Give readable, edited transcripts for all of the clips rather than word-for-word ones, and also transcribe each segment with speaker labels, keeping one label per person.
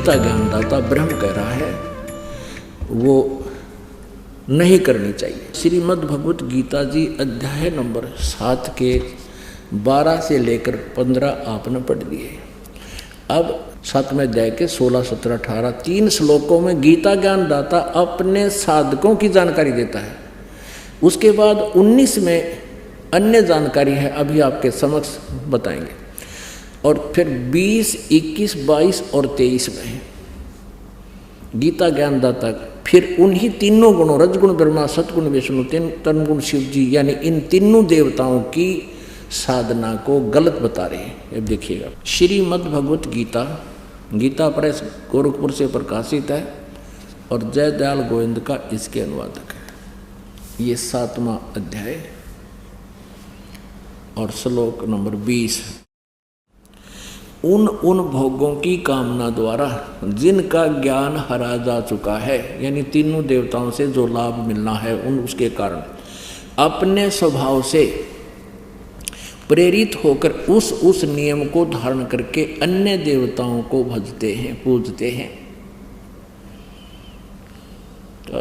Speaker 1: गीता ज्ञानदाता ब्रह्म कह रहा है वो नहीं करनी चाहिए। श्रीमद् भगवत गीता जी अध्याय नंबर 7 के 12 से लेकर 15 आपने पढ़ लिए। अब 7वें अध्याय के 16, 17, 18 3 श्लोकों में गीता ज्ञानदाता अपने साधकों की जानकारी देता है। उसके बाद 19 में अन्य जानकारी है, अभी आपके समक्ष बताएंगे। और फिर 20, 21, 22 और 23 में गीता ज्ञानदाता फिर उन्हीं तीनों गुणों रजगुण ब्रह्मा, सतगुण विष्णु, तमगुण शिव जी, यानी इन तीनों देवताओं की साधना को गलत बता रहे हैं। अब देखिएगा, श्रीमद् भगवत गीता, गीता प्रेस गोरखपुर से प्रकाशित है और जयदयाल गोविंद का इसके अनुवादक है। ये 7वां अध्याय और श्लोक नंबर 20। उन भोगों की कामना द्वारा जिनका ज्ञान हरा जा चुका है, यानी तीनों देवताओं से जो लाभ मिलना है उसके कारण अपने स्वभाव से प्रेरित होकर उस नियम को धारण करके अन्य देवताओं को भजते हैं, पूजते हैं। तो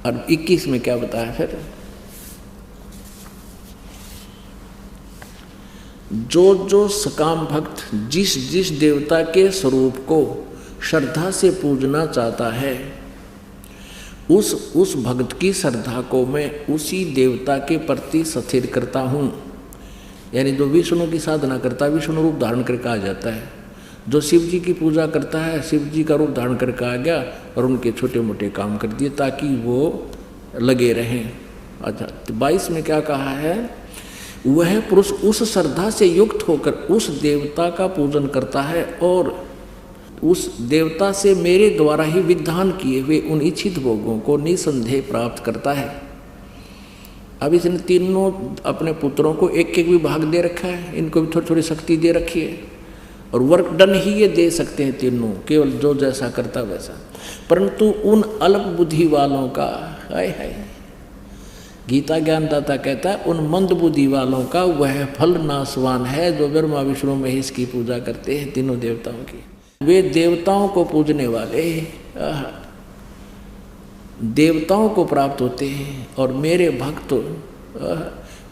Speaker 1: और 21 में क्या बताया फिर, जो सकाम भक्त जिस देवता के स्वरूप को श्रद्धा से पूजना चाहता है, उस भक्त की श्रद्धा को मैं उसी देवता के प्रति स्थिर करता हूँ। यानी जो विष्णु की साधना करता है विष्णु रूप धारण करके आ जाता है, जो शिव जी की पूजा करता है शिव जी का रूप धारण करके आ गया और उनके छोटे मोटे काम कर दिए ताकि वो लगे रहें। अच्छा, 22 में क्या कहा है, वह पुरुष उस श्रद्धा से युक्त होकर उस देवता का पूजन करता है और उस देवता से मेरे द्वारा ही विधान किए हुए उन इच्छित भोगों को निसंदेह प्राप्त करता है। अब इसने तीनों अपने पुत्रों को एक एक विभाग दे रखा है, इनको भी थोड़ी थोड़ी शक्ति दे रखी है और वर्क डन ही ये दे सकते हैं तीनों, केवल जो जैसा करता वैसा। परंतु उन अल्प बुद्धि वालों का है गीता ज्ञानदाता कहता है उन मंद बुद्धि वालों का वह फल नाशवान है जो ब्रह्मा विष्णु महेश की पूजा करते हैं, तीनों देवताओं की। वे देवताओं को पूजने वाले देवताओं को प्राप्त होते हैं और मेरे भक्त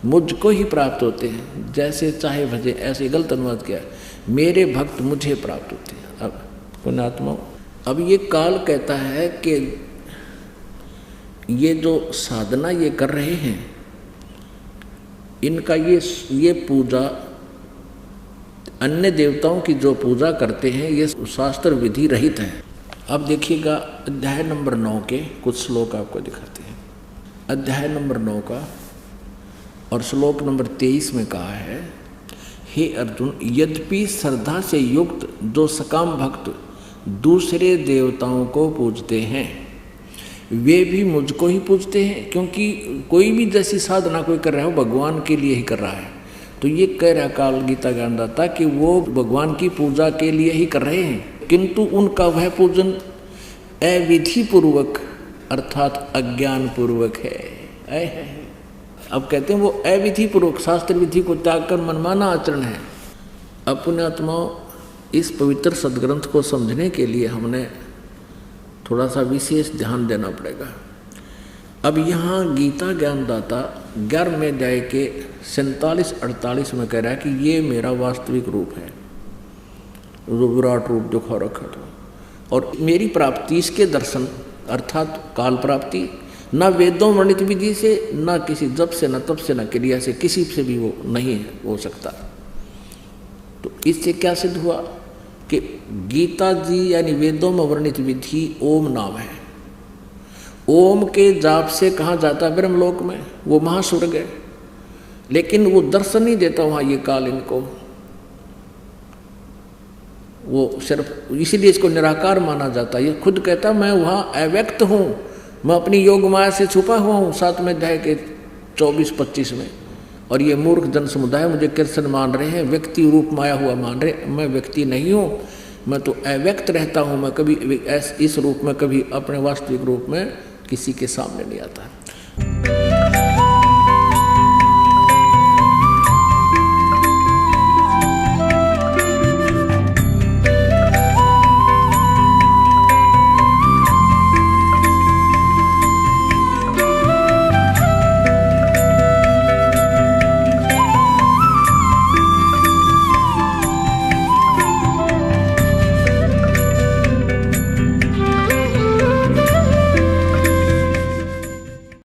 Speaker 1: मुझको ही प्राप्त होते हैं। जैसे चाहे भजे, ऐसे गलत अनुवाद किया, मेरे भक्त मुझे प्राप्त होते हैं। अब पुण्यात्मा, अब ये काल कहता है कि ये जो साधना ये कर रहे हैं इनका ये पूजा अन्य देवताओं की जो पूजा करते हैं ये शास्त्र विधि रहित है। अब देखिएगा अध्याय नंबर 9 के कुछ श्लोक आपको दिखाते हैं। अध्याय नंबर 9 का और श्लोक नंबर 23 में कहा है, हे अर्जुन, यद्यपि श्रद्धा से युक्त जो सकाम भक्त दूसरे देवताओं को पूजते हैं वे भी मुझको ही पूजते हैं, क्योंकि कोई भी जैसी साधना कोई कर रहा है वो भगवान के लिए ही कर रहा है। तो ये कह रहा काल गीता ज्ञानदाता कि वो भगवान की पूजा के लिए ही कर रहे हैं, किंतु उनका वह पूजन अविधि पूर्वक अर्थात अज्ञान पूर्वक है। अब कहते हैं वो अविधि पूर्वक शास्त्र विधि को त्याग कर मनमाना आचरण है। अब पुण्यात्माओं, इस पवित्र सदग्रंथ को समझने के लिए हमने थोड़ा सा विशेष ध्यान देना पड़ेगा। अब यहाँ गीता ज्ञानदाता 11वें अध्याय के 47-48 में कह रहा है कि ये मेरा वास्तविक रूप है, जो विराट रूप दिखा रखा था, और मेरी प्राप्ति इसके दर्शन अर्थात काल प्राप्ति न वेदों वर्णित विधि से, न किसी जप से, न तप से, न क्रिया से, किसी से भी वो नहीं हो सकता। तो इससे क्या सिद्ध हुआ कि गीता जी यानी वेदों में वर्णित विधि ओम नाम है। ओम के जाप से कहाँ जाता है ब्रह्मलोक में, वो महास्वर्ग है, लेकिन वो दर्शन नहीं देता वहाँ ये काल इनको। वो सिर्फ इसीलिए इसको निराकार माना जाता है। ये खुद कहता मैं वहाँ अव्यक्त हूँ, मैं अपनी योग माया से छुपा हुआ हूँ 7वें अध्याय के 24-25 में। और ये मूर्ख जन समुदाय मुझे कृष्ण मान रहे हैं, व्यक्ति रूप माया हुआ मान रहे। मैं व्यक्ति नहीं हूँ, मैं तो अव्यक्त रहता हूँ। मैं कभी इस रूप में कभी अपने वास्तविक रूप में किसी के सामने नहीं आता।